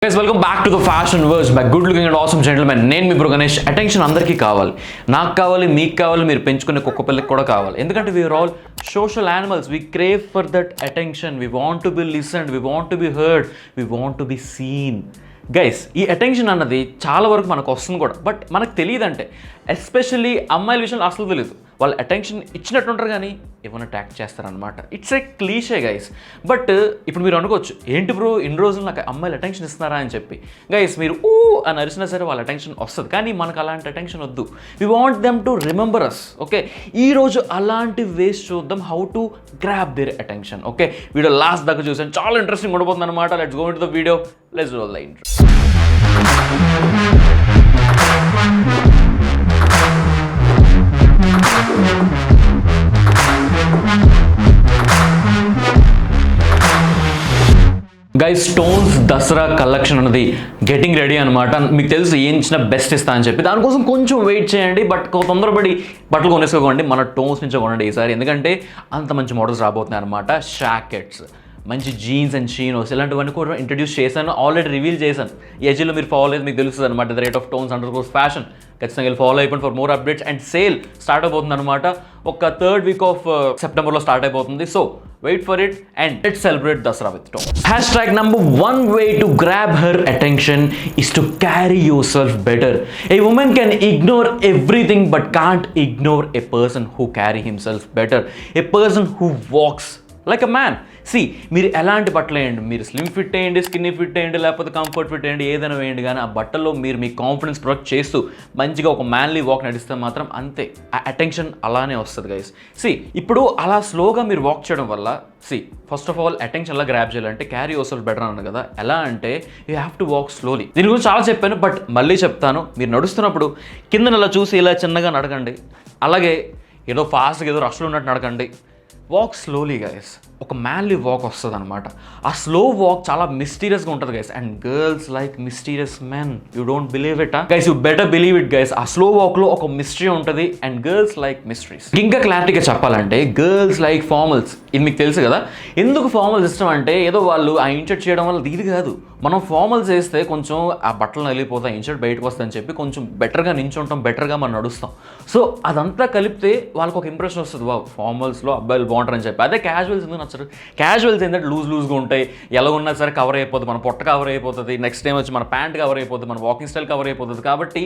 Guys, welcome back to the Fashion Verse by good looking and awesome gentlemen. నేను మీ bro Ganesh. Attention అందరికీ కావాలి, నాకు కావాలి, మీకు కావాలి, మీరు పెంచుకునే కుక్క పిల్లకి కూడా కావాలి. ఎందుకంటే we are all social animals. We crave for that attention. We want to be listened, we want to be heard, we want to be seen. Guys, ఈ అటెన్షన్ అన్నది చాలా వరకు మనకు వస్తుంది కూడా, బట్ మనకు తెలియదంటే, ఎస్పెషల్లీ అమ్మాయిల విషయంలో అసలు తెలియదు. వాళ్ళు అటెన్షన్ ఇచ్చినట్టుంటారు కానీ ఏమైనా ట్యాక్ చేస్తారనమాట. It's a cliche guys. But ఇప్పుడు మీరు అనుకోవచ్చు, ఏంటి బ్రో ఇన్ని రోజులు నాకు అమ్మాయిలు అటెన్షన్ ఇస్తున్నారా అని చెప్పి. గైస్, మీరు అని అరిచినా సరే వాళ్ళ అటెన్షన్ వస్తుంది, కానీ మనకు అలాంటి అటెన్షన్ వద్దు. We want them to remember us. Okay, ఈరోజు అలాంటి వేస్ చూద్దాం, how to grab their attention. Okay, video last దాకా చూసాను, చాలా ఇంట్రెస్టింగ్ ఉండబోతుంది అనమాట. Let's go into the video, let's roll the intro. Guys, stones Dasara collection అన్నది గెటింగ్ రెడీ అనమాట. మీకు తెలుసు ఏం ఇచ్చిన బెస్ట్ ఇస్తా అని చెప్పి, దానికోసం కొంచెం వెయిట్ చేయండి. బట్ తొందరపడి బట్టలు కొనేసుకోకండి, మన టోన్స్ నుంచి కొనండి ఈసారి, ఎందుకంటే అంత మంచి మోడల్స్ రాబోతున్నాయి అనమాట. షాకెట్స్, మంచి జీన్స్ అండ్ షీనోస్, ఇలాంటివన్నీ కూడా ఇంట్రడ్యూస్ చేశాను, ఆల్రెడీ రివీల్ చేశాను. ఏజీలో మీరు ఫాలో అయితే మీకు తెలుస్తుంది అనమాట. The rate of tones _ fashion ఖచ్చితంగా వెళ్ళి ఫాలో అయిపోయింది for more updates. And sale start అయిపోతుంది అనమాట, ఒక 3rd వీక్ ఆఫ్ సెప్టెంబర్లో స్టార్ట్ అయిపోతుంది. So wait for it and let's celebrate Dasara with tones. Hashtag number 1 way to grab her attention is to carry yourself better. A woman can ignore everything but can't ignore a person who carry himself better. A person who walks like a man. See, మీరు ఎలాంటి బట్టలు వేయండి, మీరు slim fit వేయండి, skinny fit వేయండి, లేకపోతే comfort fit వేయండి, ఏదైనా వేయండి, కానీ ఆ బట్టల్లో మీరు మీ కాన్ఫిడెన్స్ ప్రొజెక్ట్ చేస్తూ మంచిగా ఒక మ్యాన్లీ వాక్ నడిస్తే మాత్రం అంతే, ఆ అటెన్షన్ అలానే వస్తుంది గైస్. సి, ఇప్పుడు అలా స్లోగా మీరు వాక్ చేయడం వల్ల, ఫస్ట్ ఆఫ్ ఆల్ అటెన్షన్ ఎలా గ్రాబ్ చేయాలంటే క్యారీ యువర్ సెల్ఫ్ బెటర్ అన్నాను కదా. ఎలా అంటే you have to walk slowly. దీని గురించి చాలా చెప్పాను, బట్ మళ్ళీ చెప్తాను. మీరు నడుస్తున్నప్పుడు కింద ఇలా చూసి ఇలా చిన్నగా నడకండి, అలాగే ఏదో ఫాస్ట్గా ఏదో రష్లో ఉన్నట్టు నడకండి. వాక్ స్లోలీ గైస్, ఒక మ్యాన్లీ వాక్ వస్తుంది అనమాట. ఆ స్లో వాక్ చాలా మిస్టీరియస్గా ఉంటుంది guys. And girls like mysterious men. You don't believe it guys, you better believe it guys. ఆ స్లో వాక్లో ఒక మిస్టరీ ఉంటుంది, అండ్ గర్ల్స్ లైక్ మిస్టరీస్. ఇంకా క్లారిటీగా చెప్పాలంటే గర్ల్స్ లైక్ ఫార్మల్స్. ఇది మీకు తెలుసు కదా. ఎందుకు ఫార్మల్స్ ఇష్టం అంటే, ఏదో వాళ్ళు ఆ ఇన్షర్ట్ చేయడం వల్ల ఇది కాదు, మనం ఫార్మల్స్ వేస్తే కొంచెం ఆ బట్టలు వెళ్ళిపోతాయి, ఇన్షర్ట్ బయటకు వస్తుందని చెప్పి కొంచెం బెటర్గా నించుంటాం, బెటర్గా మనం నడుస్తాం. సో అదంతా కలిపితే వాళ్ళకి ఒక ఇంప్రెషన్ వస్తుంది, వా ఫార్మల్స్లో అబ్బాయిలు బాగుంటారని చెప్పి. అదే క్యాజువల్స్ ఎందుకు నచ్చరు? క్యాజువల్స్ ఏంటంటే లూజ్గా ఉంటాయి, ఎలా ఉన్నా సరే కవర్ అయిపోతుంది, మన పొట్ట కవర్ అయిపోతుంది, నెక్స్ట్ టైం వచ్చి మన ప్యాంట్ కవర్ అయిపోతుంది, మన వాకింగ్ స్టైల్ కవర్ అయిపోతుంది, కాబట్టి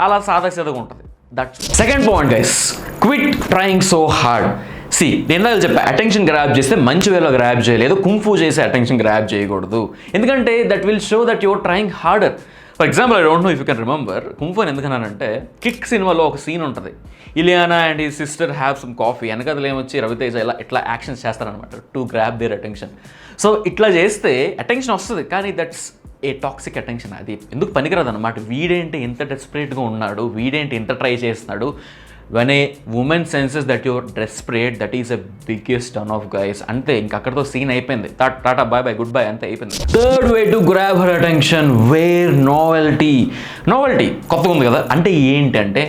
అలా సాదాగా ఉంటుంది. That's second point guys, quit trying so hard. See, నేను చెప్పా, అటెన్షన్ గ్రాబ్ చేస్తే మంచి వేలో గ్రాబ్ చేయలేదు, కుంఫు చేసి అటెన్షన్ గ్రాబ్ చేయకూడదు. ఎందుకంటే that will show that your trying harder. For example, I don't know if you can remember, kung fu అని ఎందుకన్నానంటే, కిక్ సినిమాలో ఒక సీన్ ఉంటుంది, Ileana and his sister have some coffee, వెనకదలు ఏమొచ్చి Raviteja ఇట్లా యాక్షన్స్ చేస్తారనమాట to grab their attention. So ఇట్లా చేస్తే attention వస్తుంది, కానీ దట్స్ ఏ టాక్సిక్ అటెన్షన్. అది ఎందుకు పనికిరాదు అనమాట. వీడేంటి ఇంత డెస్పరేట్గా ఉన్నాడు, వీడేంటి ఇంత ట్రై చేస్తున్నాడు. when a woman senses that you're desperate, that is a biggest turn off guys. అంతే, ఇంక అక్కడితో సీన్ అయిపోయింది. Tata bye bye good bye, అంతే అయిపోయింది. Third way to grab her attention, wear novelty. Novelty కొత్తగా ఉంది కదా, అంటే ఏంటంటే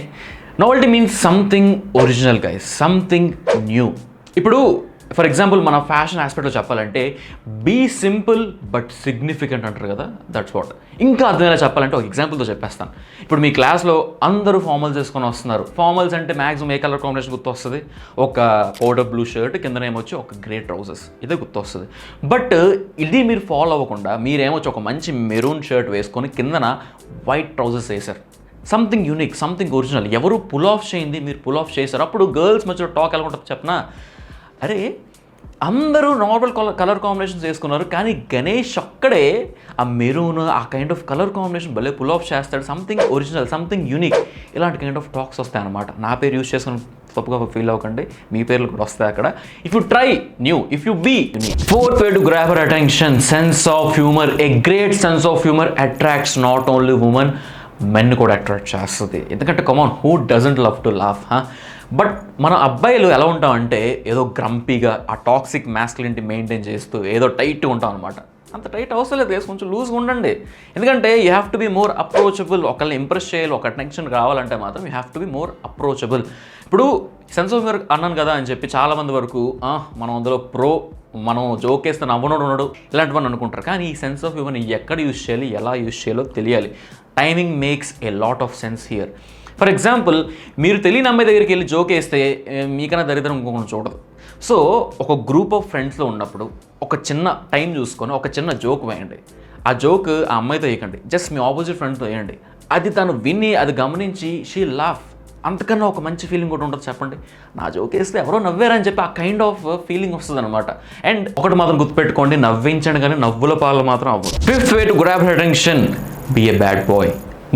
novelty means something original guys, something new. ఇప్పుడు ఫర్ ఎగ్జాంపుల్ మన ఫ్యాషన్ ఆస్పెక్ట్లో చెప్పాలంటే, బీ సింపుల్ బట్ సిగ్నిఫికెంట్ అంటారు కదా, దట్స్ వాట్. ఇంకా అర్థమయ్యేలా చెప్పాలంటే ఒక ఎగ్జాంపుల్తో చెప్పేస్తాను. ఇప్పుడు మీ క్లాస్లో అందరూ ఫార్మల్స్ వేసుకొని వస్తున్నారు. ఫార్మల్స్ అంటే మ్యాక్సిమం ఏ కలర్ కాంబినేషన్ గుర్తు వస్తుంది? ఒక పౌడర్ బ్లూ షర్ట్, కిందనేమొచ్చి ఒక గ్రే ట్రౌజర్స్, ఇదే గుర్తు వస్తుంది. బట్ ఇది మీరు ఫాలో అవ్వకుండా మీరేమొచ్చి ఒక మంచి మెరూన్ షర్ట్ వేసుకొని కిందన వైట్ ట్రౌజర్స్ వేశారు. Something unique, something original. ఎవరు పుల్ ఆఫ్ చేయింది, మీరు పుల్ ఆఫ్ చేశారు. అప్పుడు గర్ల్స్ మధ్య టాక్ ఎలా ఉంటుంది చెప్పనా, అరే అందరూ నార్మల్ కలర్ కాంబినేషన్స్ వేసుకున్నారు, కానీ గణేష్ ఒక్కడే ఆ మెరూన్, ఆ కైండ్ ఆఫ్ కలర్ కాంబినేషన్ భలే పుల్ ఆఫ్ చేస్తాడు, సంథింగ్ ఒరిజినల్, సంథింగ్ యూనిక్. ఇలాంటి కైండ్ ఆఫ్ టాక్స్ వస్తాయి అనమాట. నా పేరు యూజ్ చేసుకుని తప్పుగా ఫీల్ అవ్వకండి, మీ పేర్లు కూడా వస్తాయి అక్కడ. If you try new, if you be unique. Fourth way to grab her attention, sense of humour. A great sense of humour attracts not only women, men కూడా అట్రాక్ట్ చేస్తుంది. ఎందుకంటే come on, who doesn't love to laugh? But మన అబ్బాయిలు ఎలా ఉంటామంటే, ఏదో గ్రంపీగా ఆ toxic masculinity maintain చేస్తూ ఏదో టైట్గా ఉంటాం అనమాట. అంత టైట్ అవసరం లేదు గైస్, కొంచెం లూజ్గా ఉండండి. ఎందుకంటే you have to be more approachable. ఒకళ్ళని ఇంప్రెస్ చేయాలి, ఒక అటెన్షన్ రావాలంటే మాత్రం you have to be more approachable. ఇప్పుడు సెన్స్ ఆఫ్ హ్యూమర్ అన్నాను కదా అని చెప్పి చాలామంది వరకు మనం అందులో మనం జోక్ వేస్తే నవ్వనోడు ఉన్నాడు ఇలాంటివన్నీ అనుకుంటారు. కానీ ఈ సెన్స్ ఆఫ్ హ్యూమర్ని ఎక్కడ యూజ్ చేయాలి, ఎలా యూజ్ చేయాలో తెలియాలి. Timing makes a lot of sense here. For example, మీరు తెలియని అమ్మాయి దగ్గరికి వెళ్ళి జోక్ వేస్తే మీకన్నా దరిద్రం ఇంకొకటి చూడదు. సో ఒక గ్రూప్ ఆఫ్ ఫ్రెండ్స్లో ఉన్నప్పుడు ఒక చిన్న టైం చూసుకొని ఒక చిన్న జోక్ వేయండి. ఆ జోక్ ఆ అమ్మాయితో వేయకండి, జస్ట్ మీ ఆపోజిట్ ఫ్రెండ్తో వేయండి. అది తను విని అది గమనించి షీ లాఫ్. అంతకన్నా ఒక మంచి ఫీలింగ్ కూడా ఉంటుంది చెప్పండి. నా జోక్ వేస్తే ఎవరో నవ్వారని చెప్పి ఆ కైండ్ ఆఫ్ ఫీలింగ్ వస్తుంది అనమాట. అండ్ ఒకటి మాత్రం గుర్తుపెట్టుకోండి, నవ్వించండి కానీ నవ్వుల పాలు మాత్రం అవ్వదు. Fifth way to grab her attention, be a bad boy.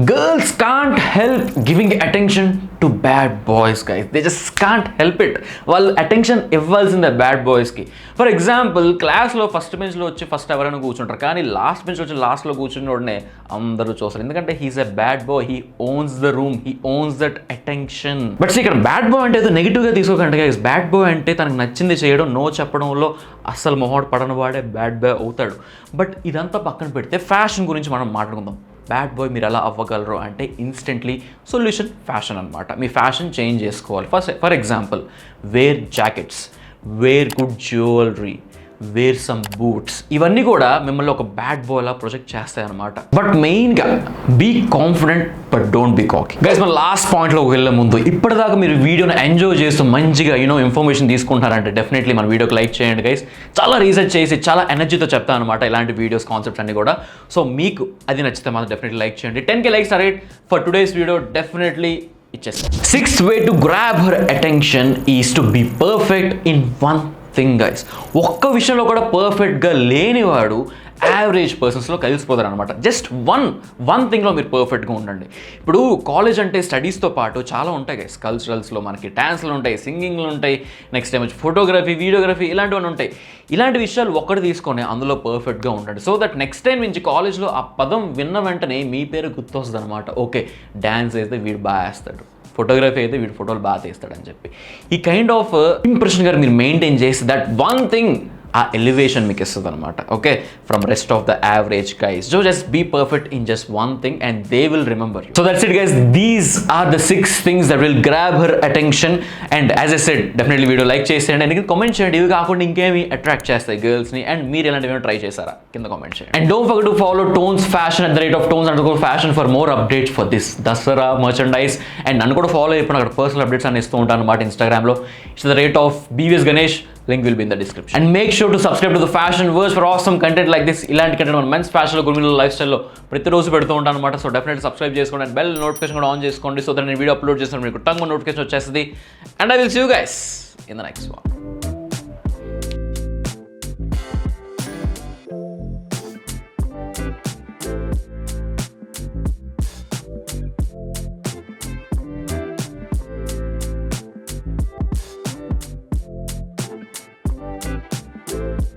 Girls can't help giving attention to bad boys, guys. They just can't help it. వాళ్ళు అటెన్షన్ ఇవ్వాల్సిందే బ్యాడ్ బాయ్స్కి. ఫర్ ఎగ్జాంపుల్, క్లాస్లో ఫస్ట్ బెంచ్లో వచ్చి ఫస్ట్ ఎవరైనా కూర్చుంటారు, కానీ లాస్ట్ బెంచ్లో వచ్చి లాస్ట్లో కూర్చున్నోడనే అందరూ చూస్తారు. ఎందుకంటే he's a bad boy, he owns the room, he ones that attention. But ఇక్కడ బ్యాడ్ బాయ్ అంటే ఏదో నెగిటివ్గా తీసుకోకండి గైస్. బ్యాడ్ బాయ్ అంటే తనకు నచ్చింది చేయడం, నో చెప్పడంలో అస్సలు మొహోడు పడని వాడే బ్యాడ్ బాయ్ అవుతాడు. బట్ ఇదంతా పక్కన పెడితే ఫ్యాషన్ గురించి మనం మాట్లాడుకుందాం. బ్యాడ్ బాయ్ మీరు ఎలా అవ్వగలరు అంటే ఇన్స్టెంట్లీ సొల్యూషన్ ఫ్యాషన్ అనమాట. మీ ఫ్యాషన్ చేంజ్ చేసుకోవాలి. For example, wear jackets, wear good jewellery, wear some boots. ఇవన్నీ కూడా మిమ్మల్ని ఒక బ్యాడ్ బాయ్లా ప్రొజెక్ట్ చేస్తాయి అనమాట. బట్ మెయిన్గా be confident but don't be cocky. Guys, మన లాస్ట్ పాయింట్లోకి వెళ్ళే ముందు ఇప్పటిదాకా మీరు వీడియోని ఎంజాయ్ చేస్తూ మంచిగా ఇన్ఫర్మేషన్ తీసుకుంటారంటే డెఫినెట్లీ మన వీడియోకి లైక్ చేయండి గైస్. చాలా రీసెర్చ్ చేసి చాలా ఎనర్జీతో చెప్తాను అనమాట ఇలాంటి వీడియోస్, కాన్సెప్ట్స్ అన్ని కూడా. సో మీకు అది నచ్చితే మాత్రం డెఫినెట్లీ లైక్ చేయండి. 10K likes or right for today's video. Definitely ఇచ్చేస్తాం. Sixth way to grab her attention is to be perfect in one thing guys. ఒక్క విషయంలో కూడా పర్ఫెక్ట్గా లేనివాడు యావరేజ్ పర్సన్స్లో కలిసిపోతారు అనమాట. జస్ట్ వన్ థింగ్లో మీరు పర్ఫెక్ట్గా ఉండండి. ఇప్పుడు కాలేజ్ అంటే స్టడీస్తో పాటు చాలా ఉంటాయి గైస్. కల్చరల్స్లో మనకి డాన్స్లు ఉంటాయి, సింగింగ్లు ఉంటాయి, నెక్స్ట్ టైం వచ్చి ఫోటోగ్రఫీ, వీడియోగ్రఫీ, ఇలాంటివన్నీ ఉంటాయి. ఇలాంటి విషయాలు ఒక్కటి తీసుకొని అందులో పర్ఫెక్ట్గా ఉండండి. సో దట్ నెక్స్ట్ టైం నుంచి కాలేజ్లో ఆ పదం విన్న వెంటనే మీ పేరు గుర్తొస్తుంది అనమాట. ఓకే, డ్యాన్స్ అయితే వీడు బాగా వేస్తాడు, ఫోటోగ్రఫీ అయితే వీడు ఫోటోలు బాగా తీస్తాడని చెప్పి. ఈ కైండ్ ఆఫ్ ఇంప్రెషన్ గారు మీరు మెయింటైన్ చేసి దట్ వన్ థింగ్ ఆ ఎలివేషన్ మీకు ఇస్తుంది అనమాట. Okay, from rest of the average guys. So just be perfect in just one thing and they will remember you. So that's it guys. These are the 6 things that will grab her attention. And as I said, definitely video like చేసేయండి and comment చేయండి. ఇవి కాకుండా ఇంకేమి attract చేస్తాయి గర్ల్స్ని and మీరు ఇలాంటివి try చేశారా కింద కామెంట్ చేయండి. And don't forget to follow tones fashion @tones_fashion for more updates for this Dasara merchandise. And నన్ను కూడా ఫాలో అయిపోయిన అక్కడ పర్సనల్ అప్డేట్స్ అని ఇస్తూ ఉంటాను అనమాట ఇన్స్టాగ్రామ్లో. It's the rate of BVS Ganesh. Link will be in the description. And make sure to subscribe to the Fashion Verse for awesome content like this. ఇలాంటి కంటెంట్ మన మెన్స్ ఫ్యాషన్లో, గుర్మిలో, లైఫ్ స్టైల్లో ప్రతిరోజు పెడుతూ ఉంటాను అనమాట. సో డెఫినెట్లీ సబ్స్క్రైబ్ చేసుకోండి అండ్ బెల్ నోటిఫికేషన్ కూడా ఆన్ చేసుకోండి. సో దట్ నేను వీడియో అప్లోడ్ చేస్తాను మీకు టంగ్ నోటిఫికేషన్ వచ్చేస్తుంది. And I will see you guys in the next one.